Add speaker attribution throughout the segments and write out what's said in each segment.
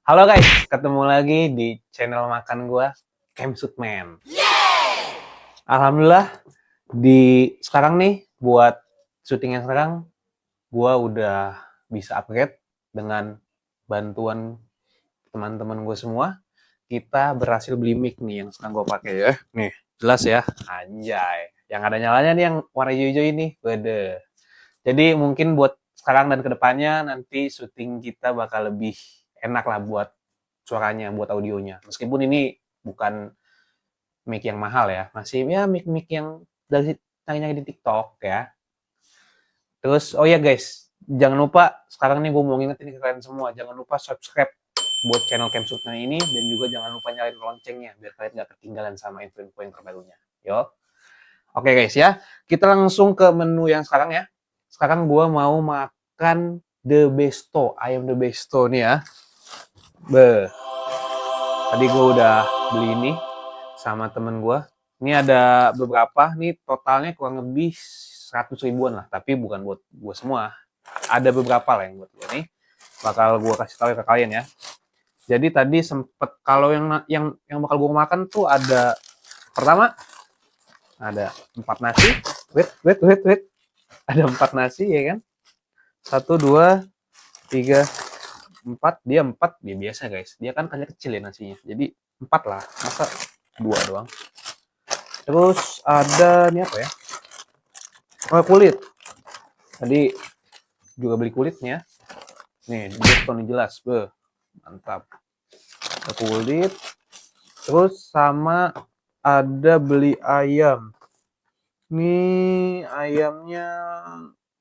Speaker 1: Halo guys, ketemu lagi di channel makan gua, Kemsutman. Alhamdulillah di sekarang nih buat syuting yang sekarang gua udah bisa upgrade dengan bantuan teman-teman gue semua. Kita berhasil beli mic nih yang sekarang gue pakai ya. Nih, jelas ya. Anjay. Yang ada nyalanya nih yang warna hijau-hijau ini. Bede. Jadi mungkin buat sekarang dan kedepannya nanti syuting kita bakal lebih enak lah buat suaranya, buat audionya. Meskipun ini bukan mic yang mahal ya, masih ya mic-mic yang dari nyari di TikTok ya. Terus, oh ya guys, jangan lupa sekarang nih gue mau ngingetin ke kalian semua, jangan lupa subscribe buat channel Camsutna ini dan juga jangan lupa nyalain loncengnya biar kalian nggak ketinggalan sama info-info yang terbarunya. Yo, oke guys ya, kita langsung ke menu yang sekarang ya. Sekarang gue mau makan The Besto, ayam The Besto nih ya. Be, tadi gue udah beli ini sama temen gue. Ini ada beberapa, nih totalnya kurang lebih 100 ribuan lah, tapi bukan buat gue semua. Ada beberapa lah yang buat gue nih. Bakal gue kasih tahu ke kalian ya. Jadi tadi sempet kalau yang bakal gue makan tuh ada pertama ada 4 nasi. Wait. Ada 4 nasi ya kan? 1, 2, 3, 4. Dia 4 dia biasa guys. Dia kan kecil ya nasinya. Jadi 4 lah. Masa 2 doang. Terus ada ini apa ya? Oh, kulit. Tadi juga beli kulitnya. Nih, dia jelas. Beuh, mantap. Ada kulit. Terus sama ada beli ayam. Nih ayamnya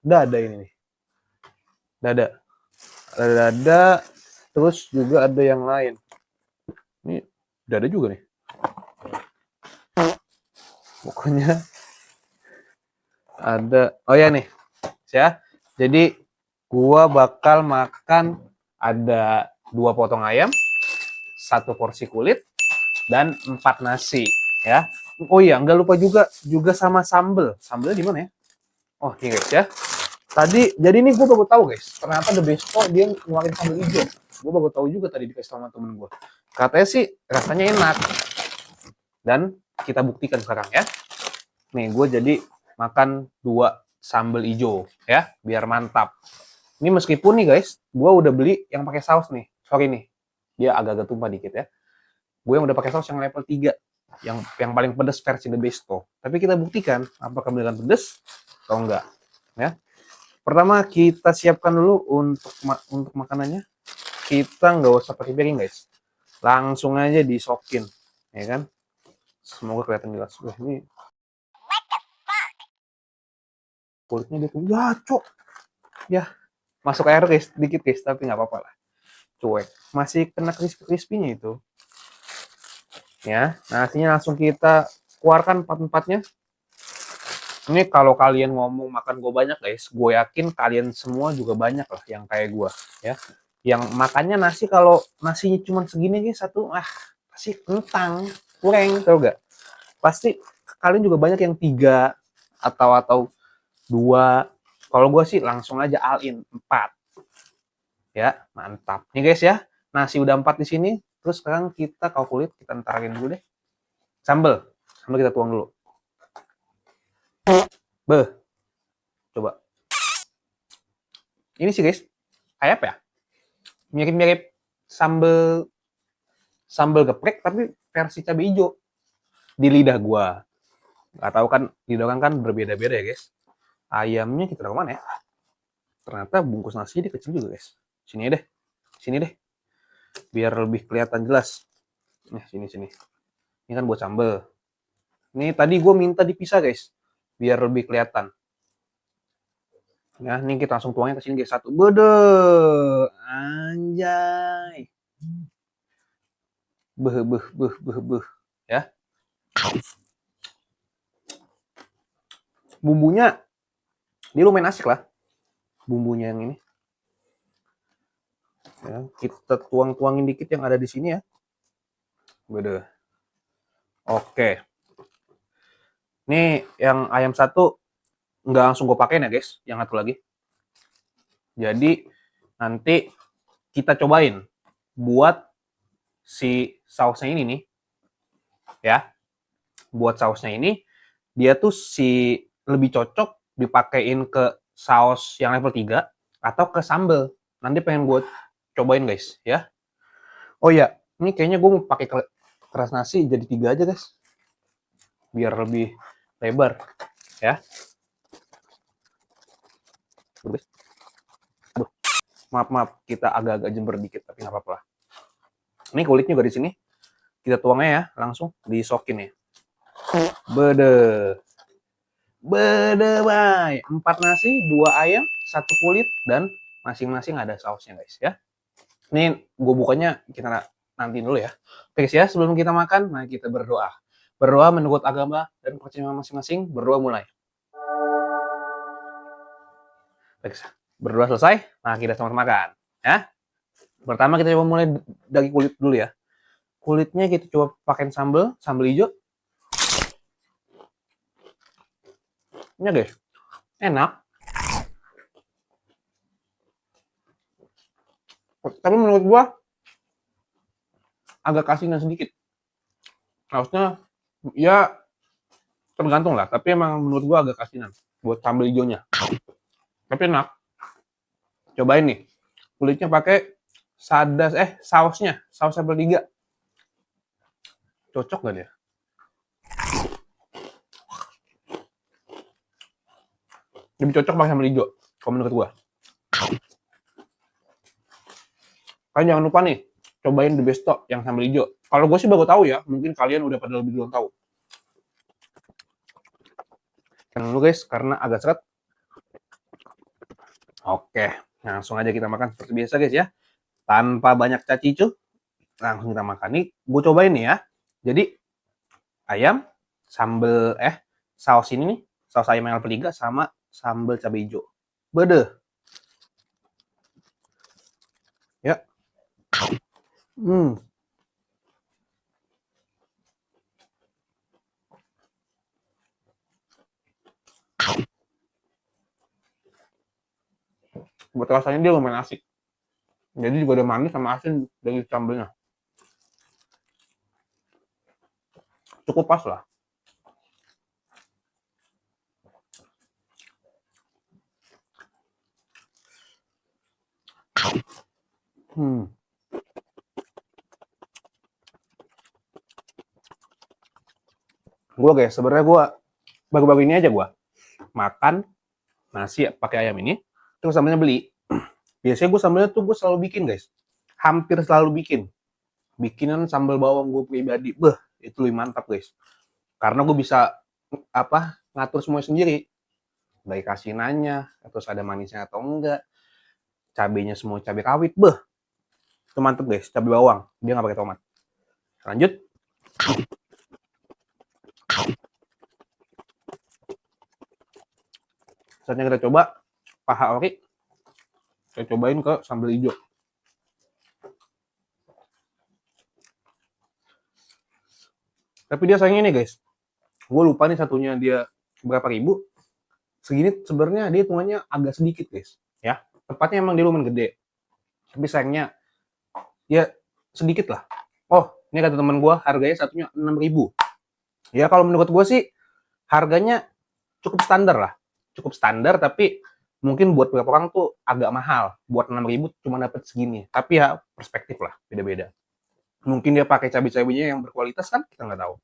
Speaker 1: dada ini nih. Dada. Ada dada. Terus juga ada yang lain. Ini dada juga nih. Pokoknya ada. Oh ya nih. Ya. Jadi gua bakal makan ada 2 potong ayam, 1 porsi kulit, dan 4 nasi ya. Oh iya, nggak lupa juga sama sambel. Sambelnya di mana ya? Oh, ini guys ya. Tadi jadi ini gue baru tahu guys, ternyata The Besto dia ngeluarin sambal hijau. Gue baru tahu juga tadi dikasih sama temen gue. Katanya sih rasanya enak. Dan kita buktikan sekarang ya. Nih, gue jadi makan 2 sambal hijau ya, biar mantap. Ini meskipun nih guys, gue udah beli yang pakai saus nih. Sorry nih, dia agak-agak tumpah dikit ya. Gue yang udah pakai saus yang level 3, yang paling pedas versi The Besto. Tapi kita buktikan apakah beneran pedas atau enggak ya. Pertama kita siapkan dulu untuk makanannya. Kita nggak usah pakai piring guys, langsung aja disokin ya kan. Semoga kelihatan jelas. Wah, ini kulitnya dia tuh ya cok ya, masuk air guys dikit guys, tapi nggak apa-apa lah, cuek, masih kena crispy-crispy-nya itu ya. Nasinya langsung kita keluarkan empat-empatnya. Ini kalau kalian ngomong makan gue banyak guys, gue yakin kalian semua juga banyak lah yang kayak gue ya, yang makannya nasi, kalau nasinya cuma segini guys satu, pasti kentang kurang, tau gak? Pasti kalian juga banyak yang 3 atau 2. Kalau gue sih langsung aja all in 4 ya, mantap nih guys ya. Nasi udah 4 di sini. Terus sekarang kita kulit, kita entarin dulu deh. Sambal kita tuang dulu. Beh, coba ini sih guys, kayak apa ya, mirip-mirip sambal sambal geprek tapi versi cabai hijau di lidah gua. Nggak tahu kan, lidah orang kan berbeda-beda ya guys. Ayamnya kita taruh mana ya? Ternyata bungkus nasinya dia kecil juga guys. Sini deh, biar lebih kelihatan jelas. Nah, sini. Ini kan buat sambal. Ini tadi gue minta dipisah guys, biar lebih kelihatan. Ya, ini kita langsung tuangnya ke sini guys, satu. Bede, anjay. Beh, ya. Bumbunya dia lumayan asik lah, bumbunya yang ini. Ya, kita tuang-tuangin dikit yang ada di sini ya. Bede. Oke. Ini yang ayam satu nggak langsung gue pakein ya guys, yang satu lagi. Jadi nanti kita cobain buat si sausnya ini nih, ya. Buat sausnya ini, dia tuh lebih cocok dipakein ke saus yang level 3 atau ke sambal. Nanti pengen gue cobain guys, ya. Oh ya, ini kayaknya gue mau pakai keras nasi jadi 3 aja guys. Biar lebih lebar, ya. Aduh, maaf, kita agak-agak jember dikit, tapi nggak apa-apa lah. Ini kulitnya juga di sini. Kita tuangnya ya, langsung disokin ya. Bede. Bede, bay. 4 nasi, 2 ayam, 1 kulit, dan masing-masing ada sausnya guys ya. Ini gue bukanya kita nanti dulu ya. Oke guys ya, sebelum kita makan, mari kita berdoa. Berdoa menurut agama dan kepercayaan masing-masing. Berdoa mulai. Baik, berdoa selesai, nah kita sama-sama makan ya. Pertama kita coba mulai dari kulit dulu ya. Kulitnya kita coba pakai sambal hijau. Ini guys, enak. Tapi menurut gua agak kasinan sedikit. Harusnya ya tergantung lah, tapi emang menurut gua agak kasinan buat sambal hijaunya. Tapi enak. Cobain nih. Kulitnya pakai sausnya, saus level 3. Cocok gak dia? Lebih cocok pakai sambal hijau, kalau menurut gua. Kalian jangan lupa nih, cobain The Besto yang sambal hijau. Kalau gue sih baru tahu ya, mungkin kalian udah pada lebih dulu tahu. Jangan dulu guys, karena agak seret. Oke, langsung aja kita makan seperti biasa guys ya. Tanpa banyak cacicu, langsung kita makan. Nih, gue cobain nih ya. Jadi, ayam, saus ini nih, saus ayam yang level 3 sama sambal cabai hijau. Bede. Ya. Buat rasanya dia lumayan asik. Jadi juga ada manis sama asin dari sambalnya. Cukup pas lah. Gue guys, sebenarnya gue baru-baru ini aja gue makan nasi pakai ayam ini, terus sambalnya beli. Biasanya gue sambalnya tuh gue selalu bikin guys, hampir selalu bikinan sambal bawang gue pribadi. Itu lebih mantap guys, karena gue bisa ngatur semua sendiri, baik asinannya, terus ada manisnya atau enggak, cabenya semua cabai rawit. Itu mantep guys, cabai bawang, dia nggak pakai tomat. Lanjut. Saatnya kita coba paha ori. Saya cobain ke sambal hijau. Tapi dia sayangnya nih guys, gue lupa nih satunya dia berapa ribu. Segini sebenarnya dia hitungannya agak sedikit guys. Ya, tepatnya emang dia lumayan gede. Tapi sayangnya ya sedikit lah. Oh, ini kata teman gue harganya satunya 6.000. Ya kalau menurut gue sih harganya cukup standar lah. Cukup standar, tapi mungkin buat beberapa orang tuh agak mahal. Buat 6.000 cuma dapat segini. Tapi ya perspektif lah, beda-beda. Mungkin dia pakai cabai-cabainya yang berkualitas kan, kita nggak tahu.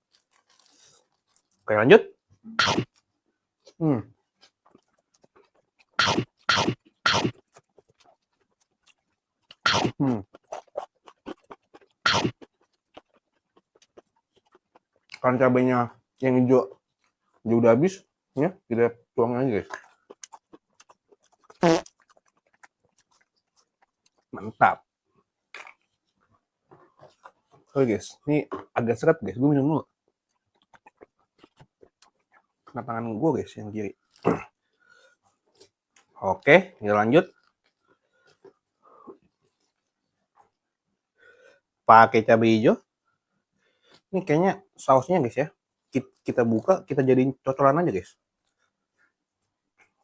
Speaker 1: Oke, lanjut. Kan cabainya yang hijau udah habis, ya kita tuang aja guys. Mantap. Oke guys, ini agak seret guys, gue minum dulu. Kena tangan gue guys yang kiri. Oke, kita lanjut. Pakai cabai hijau. Ini kayaknya sausnya guys ya. Kita buka, kita jadiin cocolan aja guys.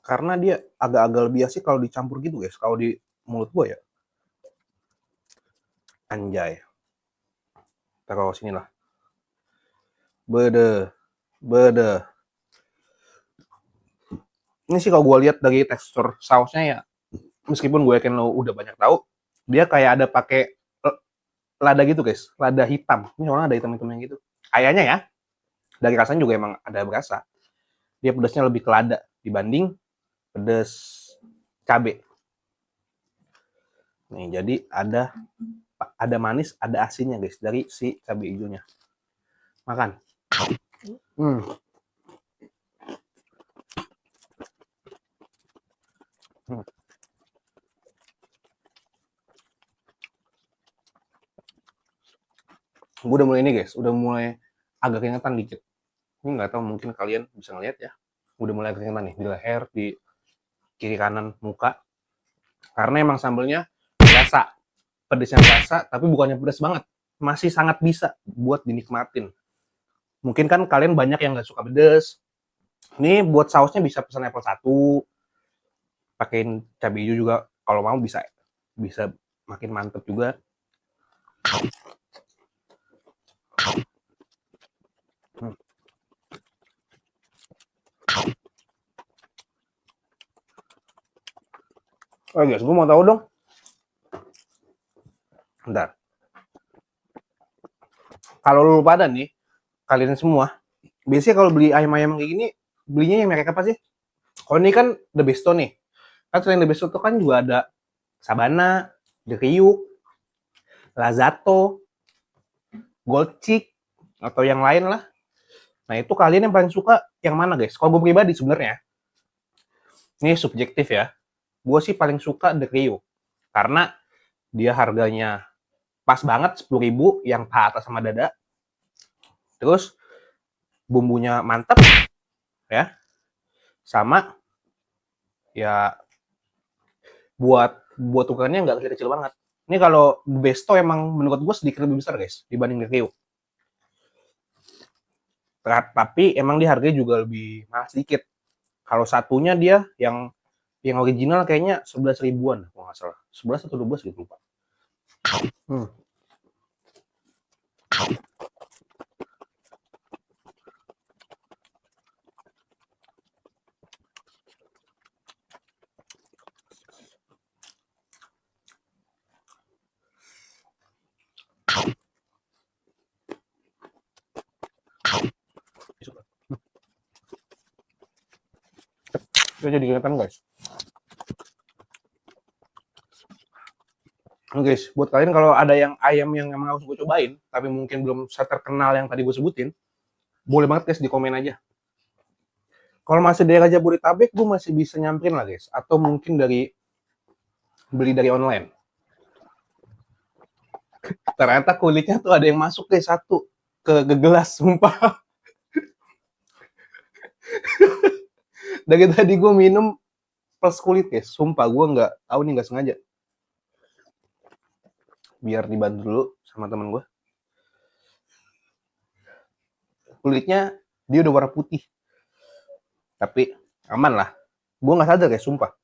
Speaker 1: Karena dia agak-agak lebih asik kalau dicampur gitu guys, kalau di mulut gue ya. Anjay. Taruh sini lah. Bede. Ini sih kalau gue lihat dari tekstur sausnya ya, meskipun gue yakin lo udah banyak tahu, dia kayak ada pakai lada gitu guys, lada hitam. Ini soalnya ada hitam-hitamnya gitu. Kayaknya ya, dari rasanya juga emang ada berasa. Dia pedasnya lebih ke lada dibanding pedas cabe. Nih, jadi ada manis, ada asinnya guys dari si cabe hijaunya. Makan. Hmm. Gue udah mulai ini guys, udah mulai agak keringetan dikit. Ini nggak tahu, mungkin kalian bisa ngeliat ya. Udah mulai keringetan nih di leher, di kiri kanan muka. Karena emang sambelnya biasa, pedesnya biasa, tapi bukannya pedas banget. Masih sangat bisa buat dinikmatin. Mungkin kan kalian banyak yang nggak suka pedas. Ini buat sausnya bisa pesan level 1, pakein cabai hijau juga kalau mau, bisa makin mantep juga. Oh guys, gue mau tahu dong. Bentar. Kalau lu pada nih, kalian semua, biasanya kalau beli ayam-ayam kayak gini, belinya yang merek apa sih? Kalau ini kan The Besto nih. Kan selain The Besto tuh kan juga ada Sabana, The Ryuk, Lazato, Gold Chick, atau yang lain lah. Nah itu kalian yang paling suka yang mana guys? Kalau gue pribadi sebenarnya, ini subjektif ya, gue sih paling suka The Ryuk. Karena dia harganya pas banget, 10.000 yang paha atas sama dada. Terus bumbunya mantep ya, sama ya buat ukurannya nggak kecil-kecil banget. Ini kalau Besto emang menurut gue sedikit lebih besar guys dibanding Review. Tapi emang dia harganya juga lebih mahal sedikit. Kalau satunya dia yang original kayaknya 11 ribuan kalau nggak salah. 11 atau 12 gitu lupa. Hmm. Itu jadi kelihatan guys. Oke guys, buat kalian kalau ada yang ayam yang emang harus gue cobain, tapi mungkin belum terkenal yang tadi gue sebutin, boleh banget guys di komen aja. Kalau masih daerah Jabodetabek, gue masih bisa nyamperin lah guys. Atau mungkin beli dari online. Ternyata kulitnya tuh ada yang masuk guys, satu ke gelas, sumpah. Dari tadi gue minum plus kulit guys, sumpah gue nggak tahu nih, nggak sengaja. Biar dibantu dulu sama temen gue. Kulitnya dia udah warna putih, tapi aman lah. Gue nggak sadar guys, sumpah.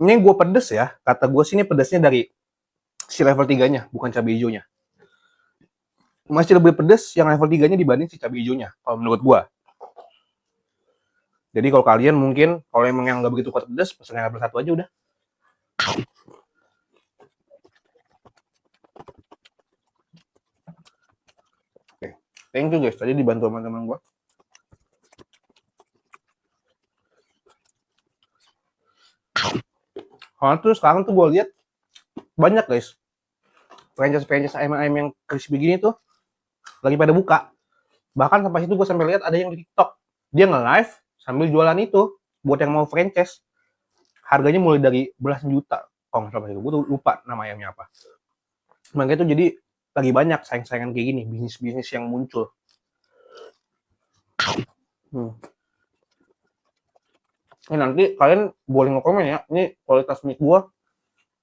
Speaker 1: Ini gue pedes ya, kata gue sih ini pedesnya dari si level 3-nya, bukan cabai hijaunya. Masih lebih pedes yang level 3-nya dibanding si cabai hijaunya, kalau menurut gue. Jadi kalau kalian mungkin, kalau emang yang nggak begitu kuat pedes, pesen yang level 1 aja udah. Oke, thank you guys, tadi dibantu teman-teman gue. Soalnya tuh sekarang tuh gue lihat banyak guys, franchise ayam-ayam yang crispy begini tuh lagi pada buka. Bahkan sampai situ gue sampai lihat ada yang di TikTok, dia nge-live sambil jualan itu buat yang mau franchise. Harganya mulai dari belasan juta. Kalau nggak salah itu, gue tuh lupa nama ayamnya apa. Makanya itu jadi lagi banyak saing-saingan kayak gini, bisnis-bisnis yang muncul. Ini nanti kalian boleh nge-komen ya, ini kualitas mic gue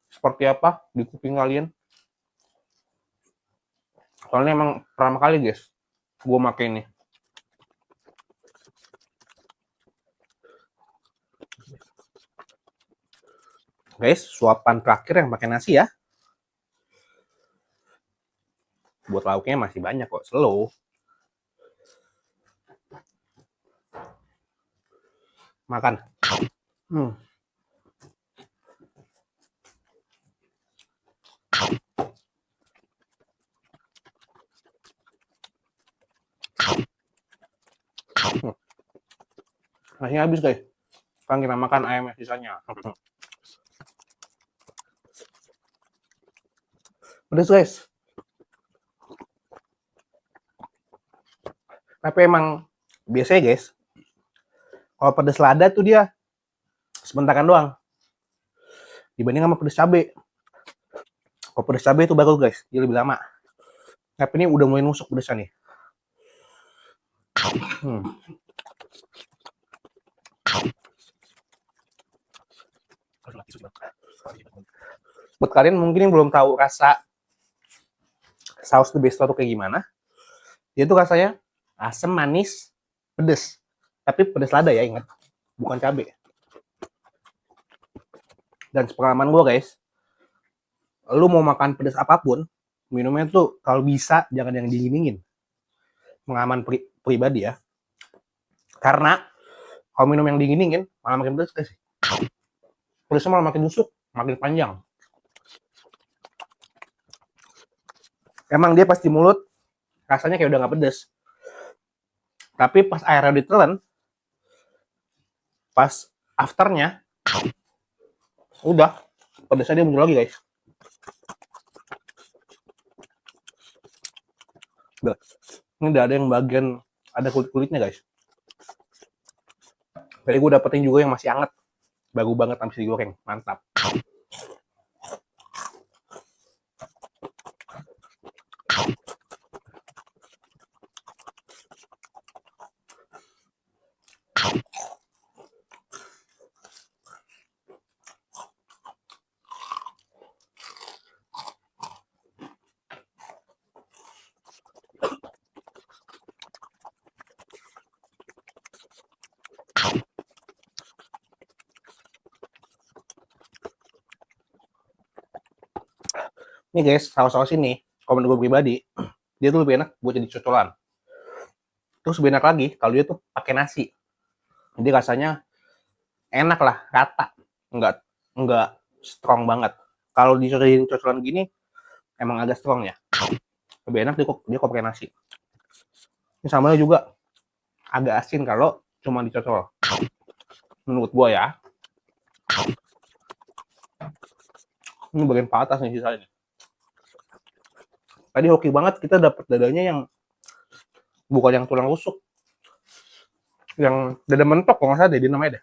Speaker 1: seperti apa di kuping kalian. Soalnya emang pertama kali guys, gue pakai ini.
Speaker 2: Guys, suapan terakhir yang pakai nasi ya. Buat lauknya masih banyak kok, slow. Makan. Nasinya habis guys. Sekarang kita makan ayam sisanya. Pedes guys. Tapi emang biasanya guys, kalau pedes lada tuh dia sebentaran doang. Dibanding sama pedes cabai. Kalau pedes cabai itu bagus guys, dia lebih lama. Tapi ini udah mulai nusuk pedesnya nih. Buat kalian mungkin yang belum tahu rasa saus the best itu kayak gimana, dia tuh rasanya asam, manis, pedes. Tapi pedes lada ya, ingat, bukan cabai. Dan sepengalaman gue guys, lu mau makan pedes apapun, minumnya tuh kalau bisa jangan yang dingin-dingin. Pengalaman pribadi ya. Karena kalau minum yang dingin-dingin malah makin pedes guys. Pedesnya malah makin nusuk, makin panjang. Emang dia pasti mulut rasanya kayak udah nggak pedes. Tapi pas airnya ditelan, pas afternya, udah pedesnya dia muncul lagi guys. Udah. Ini udah ada yang bagian ada kulit-kulitnya guys. Tadi gue dapetin juga yang masih hangat. Bagus banget habis digoreng, mantap. Ini guys, saus-saus ini, kalau menurut gue pribadi, dia tuh lebih enak buat jadi cocolan. Terus lebih enak lagi kalau dia tuh pakai nasi. Jadi rasanya enak lah, rata, nggak strong banget. Kalau dijadiin cocolan gini, emang agak strong ya. Lebih enak dia kok pakai nasi. Ini sambalnya juga agak asin kalau cuma dicocol. Menurut gua ya. Ini bagian paling atas nih sisanya. Tadi hoki banget kita dapat dadanya yang bukan yang tulang rusuk. Yang dada mentok kalau nggak salah dia namanya deh.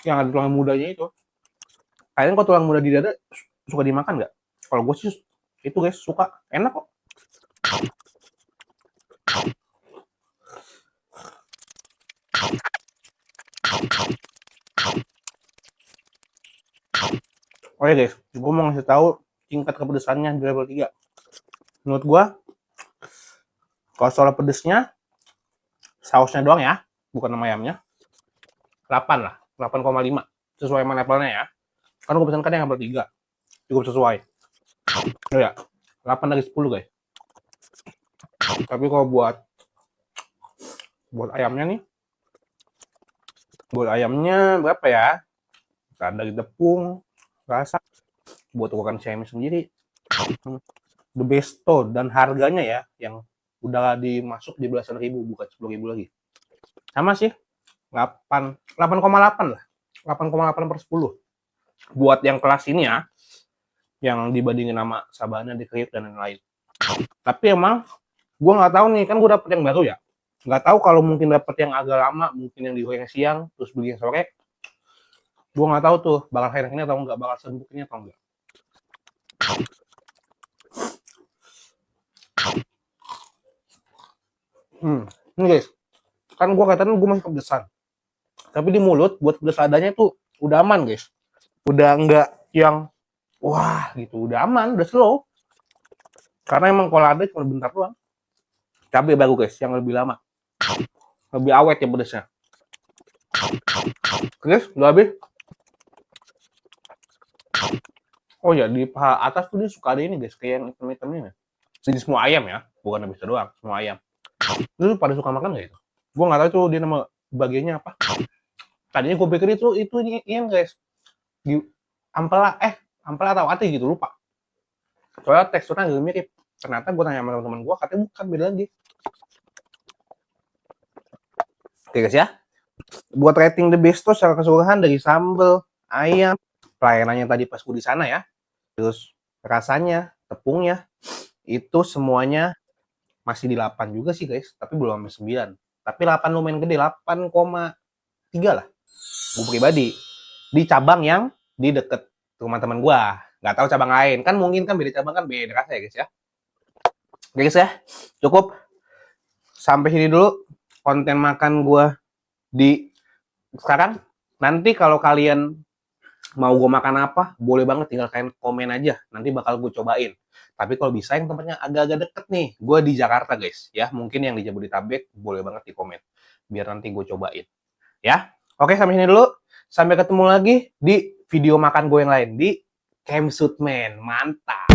Speaker 2: Yang ada tulang mudanya itu. Kalian kalau tulang muda di dada suka dimakan nggak? Kalau gue sih itu guys suka, enak kok. Oh ya guys, gue mau ngasih tahu tingkat kepedesannya di level 3. Menurut gue, kalau soal pedesnya, sausnya doang ya, bukan nama ayamnya, 8 lah, 8,5. Sesuai sama levelnya ya. Kan gue pesankan yang level 3. Cukup sesuai. Oh ya, 8 dari 10 guys. Tapi kalau buat ayamnya nih, buat ayamnya berapa ya? Ada tepung, rasa, buat ukuran saya sendiri. The besto dan harganya ya, yang udah dimasuk di belasan ribu, bukan 10.000 lagi. Sama sih, 8,8 lah. 8,8 per 10. Buat yang kelas ini ya, yang dibandingin sama Sabana, di Kriuk, dan lain-lain. Tapi emang, gue nggak tahu nih, kan gue dapet yang baru ya. Nggak tahu kalau mungkin dapet yang agak lama, mungkin yang digoreng siang, terus beli yang sore. Gue nggak tahu tuh, bakal enak ini atau nggak, bakal sempuk ini atau enggak. Ini guys, kan gue katanya gue masih kepedesan. Tapi di mulut, buat pedes ladanya tuh udah aman guys. Udah nggak yang wah gitu, udah aman, udah slow. Karena emang kalau ada cuma bentar doang. Cabai baru guys, yang lebih lama. Lebih awet ya pedesnya. Guys, udah habis. Oh ya, di paha atas tuh dia suka ada ini guys, kayak yang hitam-hitam ini. Jadi semua ayam ya, bukan bisa doang, semua ayam. Lu pada suka makan nggak itu? Gue nggak tahu tuh dia nama bagiannya apa. Tadinya gue pikir itu ini guys, di ampela ampela atau ati gitu lupa. Soalnya teksturnya agak mirip. Ternyata gue tanya sama teman-teman gue, katanya bukan, beda lagi. Oke guys ya, buat rating the best tuh secara keseluruhan dari sambal, ayam, pelayanannya tadi pas gue di sana ya, terus rasanya, tepungnya, itu semuanya masih di 8 juga sih guys, tapi belum sampai 9. Tapi 8 lumayan gede, 8,3 lah. Gue pribadi. Di cabang yang di deket rumah teman gue. Nggak tahu cabang lain. Kan mungkin kan beda cabang kan beda rasa ya guys ya. Oke guys ya, cukup. Sampai sini dulu konten makan gue di sekarang. Nanti kalau kalian mau gue makan apa, boleh banget tinggal kalian komen aja. Nanti bakal gue cobain. Tapi kalau bisa yang tempatnya agak-agak deket nih, gue di Jakarta guys, ya mungkin yang di Jabodetabek boleh banget di komen, biar nanti gue cobain, ya. Oke sampai sini dulu, sampai ketemu lagi di video makan gue yang lain di Camp Sutman, mantap.